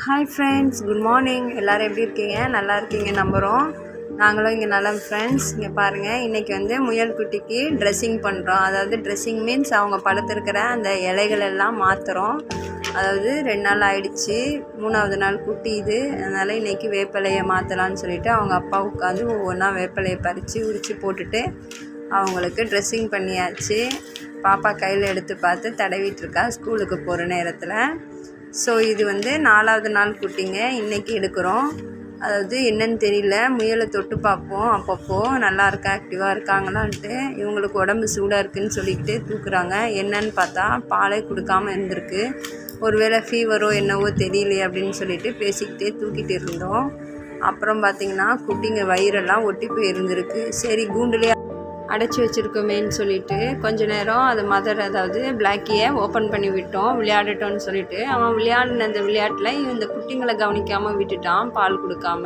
Hi friends, good morning. எல்லோரும் எப்படி இருக்கீங்க? நல்லா இருக்கீங்க நம்புகிறோம். நாங்களும் இங்கே நல்லா ஃப்ரெண்ட்ஸ். இங்கே பாருங்கள், இன்றைக்கி வந்து முயல் குட்டிக்கு ட்ரெஸ்ஸிங் பண்ணுறோம். அதாவது ட்ரெஸ்ஸிங் மீன்ஸ் அவங்க படுத்திருக்கிற அந்த இலைகள் எல்லாம் மாற்றுறோம். அதாவது 2 நாள் ஆகிடுச்சு, 3வது நாள் குட்டி இது. அதனால் இன்றைக்கி வேப்பிலையை மாற்றலான்னு சொல்லிவிட்டு அவங்க அப்பா உட்காந்து ஒவ்வொன்றா வேப்பிலையை பறித்து உரித்து போட்டுட்டு அவங்களுக்கு ட்ரெஸ்ஸிங் பண்ணியாச்சு. பாப்பா கையில் எடுத்து பார்த்து தடவிட்டுருக்கா ஸ்கூலுக்கு போகிற நேரத்தில். ஸோ இது வந்து 4வது நாள் குட்டிங்க, இன்றைக்கி எடுக்கிறோம். அதாவது என்னன்னு தெரியல, முயலை தொட்டு பார்ப்போம் அப்பப்போ நல்லா இருக்கா, ஆக்டிவாக இருக்காங்களான்ட்டு. இவங்களுக்கு உடம்பு சூடாக இருக்குதுன்னு சொல்லிக்கிட்டு தூக்குறாங்க. என்னன்னு பார்த்தா பாலே கொடுக்காமல் இருந்திருக்கு. ஒருவேளை ஃபீவரோ என்னவோ தெரியலையே அப்படின்னு சொல்லிட்டு பேசிக்கிட்டே தூக்கிட்டு இருந்தோம். அப்புறம் பார்த்திங்கன்னா குட்டிங்க வயிறெல்லாம் ஒட்டி போய் இருந்திருக்கு. சரி கூண்டுலேயே அடைச்சி வச்சுருக்கோமேன்னு சொல்லிவிட்டு கொஞ்ச நேரம் அது மதர், அதாவது பிளாக்கியை ஓப்பன் பண்ணி விட்டோம், விளையாடட்டோன்னு சொல்லிவிட்டு. அவன் விளையாடின அந்த விளையாட்டில் இந்த குட்டிங்களை கவனிக்காமல் விட்டுட்டான், பால் கொடுக்காம.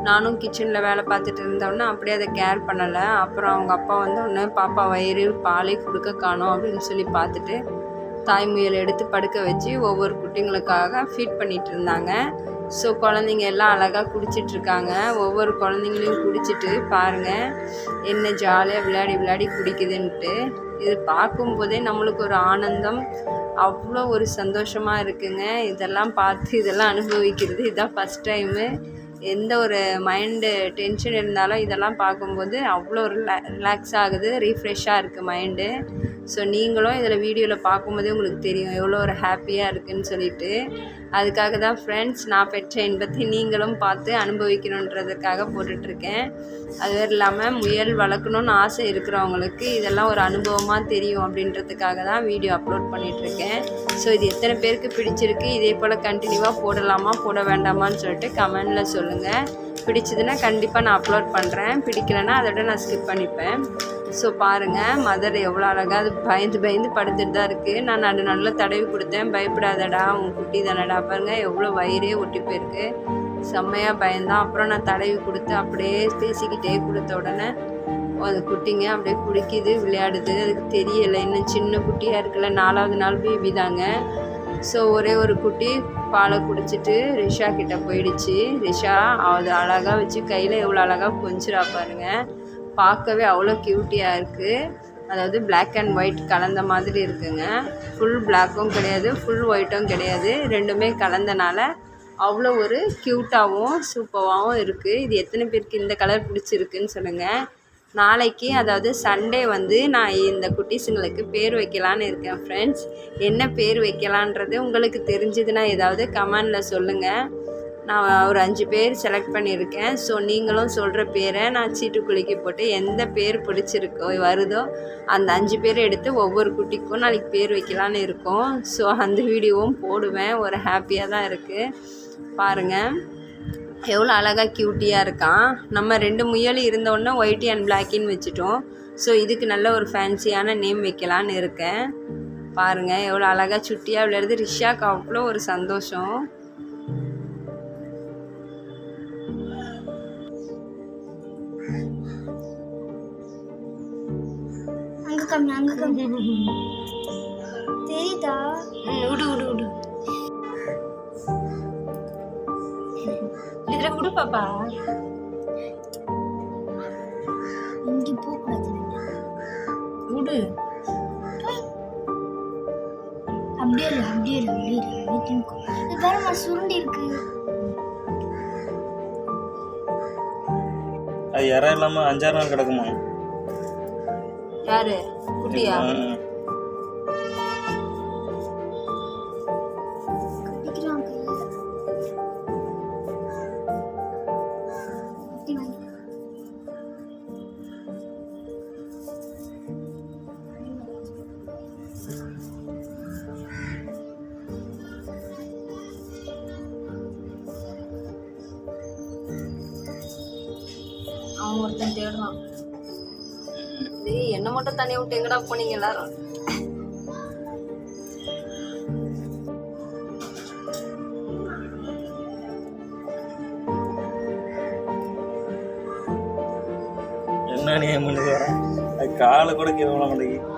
நானும் கிச்சனில் வேலை பார்த்துட்டு இருந்தோடனே அப்படியே அதை கேர் பண்ணலை. அப்புறம் அவங்க அப்பா வந்தோடனே பாப்பா வயிறு பாலே கொடுக்க காணோம் அப்படின்னு சொல்லி பார்த்துட்டு தாய் முயல் எடுத்து படுக்க வச்சு ஒவ்வொரு குட்டிங்களுக்காக ஃபீட் பண்ணிகிட்டு இருந்தாங்க. ஸோ குழந்தைங்க எல்லாம் அழகாக குடிச்சிட்ருக்காங்க. ஒவ்வொரு குழந்தைங்களையும் குடிச்சிட்டு பாருங்கள் என்ன ஜாலியாக விளையாடி குடிக்குதுன்ட்டு. இது பார்க்கும்போதே நம்மளுக்கு ஒரு ஆனந்தம், அவ்வளோ ஒரு சந்தோஷமாக இருக்குங்க. இதெல்லாம் பார்த்து இதெல்லாம் அனுபவிக்கிறது இதுதான் ஃபஸ்ட் டைமு. எந்த ஒரு மைண்டு டென்ஷன் இருந்தாலும் இதெல்லாம் பார்க்கும்போது அவ்வளோ ரிலாக்ஸ் ஆகுது, ரீஃப்ரெஷ்ஷாக இருக்குது மைண்டு. ஸோ நீங்களும் இதில் வீடியோவில் பார்க்கும்போதே உங்களுக்கு தெரியும் எவ்வளோ ஒரு ஹாப்பியாக இருக்குதுன்னு சொல்லிட்டு. அதுக்காக தான் ஃப்ரெண்ட்ஸ், நான் பெற்ற இன்பத்தை நீங்களும் பார்த்து அனுபவிக்கணுன்றதுக்காக போட்டுட்ருக்கேன். அது இல்லாமல் முயல் வளர்க்கணுன்னு ஆசை இருக்கிறவங்களுக்கு இதெல்லாம் ஒரு அனுபவமாக தெரியும் அப்படின்றதுக்காக தான் வீடியோ அப்லோட் பண்ணிகிட்ருக்கேன். ஸோ இது எத்தனை பேருக்கு பிடிச்சிருக்கு, இதே போல் கண்டினியூவாக போடலாமா போட வேண்டாமான்னு சொல்லிட்டு கமெண்டில் சொல்லுங்கள். பிடிச்சதுன்னா கண்டிப்பாக நான் அப்லோட் பண்ணுறேன், பிடிக்கலைன்னா அதோட நான் ஸ்கிப் பண்ணிப்பேன். ஸோ பாருங்கள் மதர் எவ்வளோ அழகாக அது பயந்து படுத்துட்டு தான் இருக்குது. நான் நடுநடுவில் தடவி கொடுத்தேன், பயப்படாதடா உன் குட்டி தானடா. பாருங்கள் எவ்வளோ வயிறே ஒட்டி போயிருக்கு, செம்மையாக பயந்தான். அப்புறம் நான் தடவி கொடுத்து அப்படியே பேசிக்கிட்டே கொடுத்த உடனே அது குட்டிங்க அப்படியே குடிக்குது, விளையாடுது. அதுக்கு தெரியலை, இன்னும் சின்ன குட்டியாக இருக்குல்ல, 4வது நாள் பேபி தாங்க. ஸோ ஒரே ஒரு குட்டி பாலை குடிச்சிட்டு ரிஷா கிட்டே போயிடுச்சு. ரிஷா அது அழகாக வச்சு கையில் எவ்வளோ அழகாக கொஞ்சிரா பாருங்கள். பார்க்கவே அவ்வளோ க்யூட்டியாக இருக்குது. அதாவது பிளாக் அண்ட் ஒயிட் கலந்த மாதிரி இருக்குங்க. ஃபுல் பிளாக்கும் கிடையாது, ஃபுல் ஒயிட்டும் கிடையாது, ரெண்டுமே கலந்தனால அவ்வளோ ஒரு க்யூட்டாகவும் சூப்பராகவும் இருக்குது. இது எத்தனை பேருக்கு இந்த கலர் பிடிச்சிருக்குன்னு சொல்லுங்கள். நாளைக்கு அதாவது சண்டே வந்து நான் இந்த குட்டீஸுங்களுக்கு பேர் வைக்கலான்னு இருக்கேன் ஃப்ரெண்ட்ஸ். என்ன பேர் வைக்கலான்றது உங்களுக்கு தெரிஞ்சதுன்னா ஏதாவது கமெண்டில் சொல்லுங்கள். நான் ஒரு 5 பேர் செலக்ட் பண்ணியிருக்கேன். ஸோ நீங்களும் சொல்கிற பேரை நான் சீட்டுக்குலுக்கி போட்டு எந்த பேர் பிடிச்சிருக்கோ வருதோ அந்த 5 பேர் எடுத்து ஒவ்வொரு குட்டிக்கும் நாளைக்கு பேர் வைக்கலான்னு இருக்கோம். ஸோ அந்த வீடியோவும் போடுவேன். ஒரு ஹாப்பியாக தான் இருக்குது. பாருங்கள் எவ்வளோ அழகாக க்யூட்டியாக இருக்கான். நம்ம 2 முயல் இருந்தோடனே ஒயிட்டி அண்ட் பிளாக்கின்னு வச்சுட்டோம். ஸோ இதுக்கு நல்ல ஒரு ஃபேன்சியான நேம் வைக்கலான்னு இருக்கேன். பாருங்கள் எவ்வளோ அழகாக சுட்டியாக விளையாடுது. ரிஷாக்கு அவ்வளோ ஒரு சந்தோஷம். தெரியுதா? விடு இதில் விடு பாப்பா. இங்கே போகக்கூடாது, விடு. அப்படியே இது பாருமா சுருண்டி இருக்கு. அது யாரும் இல்லாமல் 5-6 நாள் கிடக்குமா? யாரு குட்டியா? அவன் ஒருத்தன் தேடுறான். என்ன மட்டும் தனியாக விட்டு எங்கடா போனீங்க எல்லாரும்? என்ன நீ முன்னுக்கு வர, அது காலை கூட கீழே விட மாட்டேங்குது.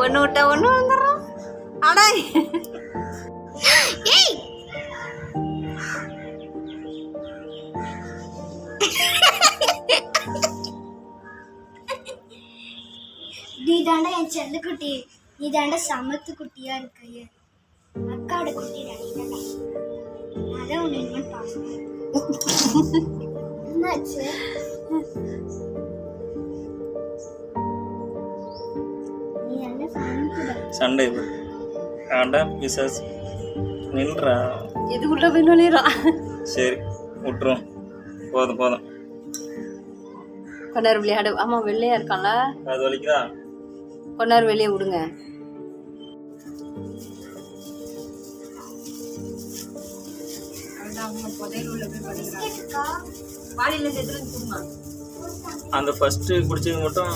ஒன்று விட்டா ஒன்று வந்துடுறோம். அடா ஏய் நீ தாண்டா என் செல்லக்குட்டி, நீ தாண்டா சமத்து குட்டியா இருக்க. அக்காவோட குட்டிடா நீ தாண்டா. அதான் உன்னை இனிமேல் பாசம். என்னாச்சு? நீ என்ன சமைக்குடா? சண்டை இது ஆண்டா பிசாஸ் நில்றா. இதுக்குள்ள போய் நுழையிறான். சரி விட்டுரும், போதும் போதும். கொண்டாரு விளையாடு. ஆமாம் வெள்ளையா இருக்கான்ல, அது வலிக்குதா? கொண்டாரு வெளியே விடுங்க. பிஸ்கெட்டுக்கா? வாடியில் சேர்த்து தூங்க. அந்த ஃபர்ஸ்ட் குடிச்சது மட்டும்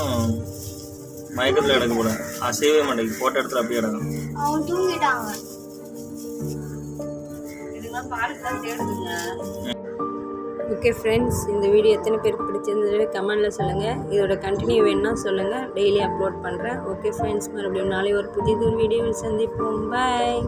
மயக்கத்தில் கிடக்க கூட அசையவே மாட்டேங்குது. போட்ட இடத்துல அப்படியே கிடக்கும். அவன் தூங்கிட்டாங்க. இதுதான் பாலுக்கு தான் தேடுதுங்க. ஓகே ஃப்ரெண்ட்ஸ், இந்த வீடியோ எத்தனை பேருக்கு பிடிச்சிருந்தது கமெண்டில் சொல்லுங்கள். இதோட கண்டினியூ வேணும்னா சொல்லுங்கள், டெய்லி அப்லோட் பண்ணுறேன். ஓகே ஃப்ரெண்ட்ஸ், மறுபடியும் நாளை ஒரு புதிய வீடியோவில் சந்திப்போம். பாய்.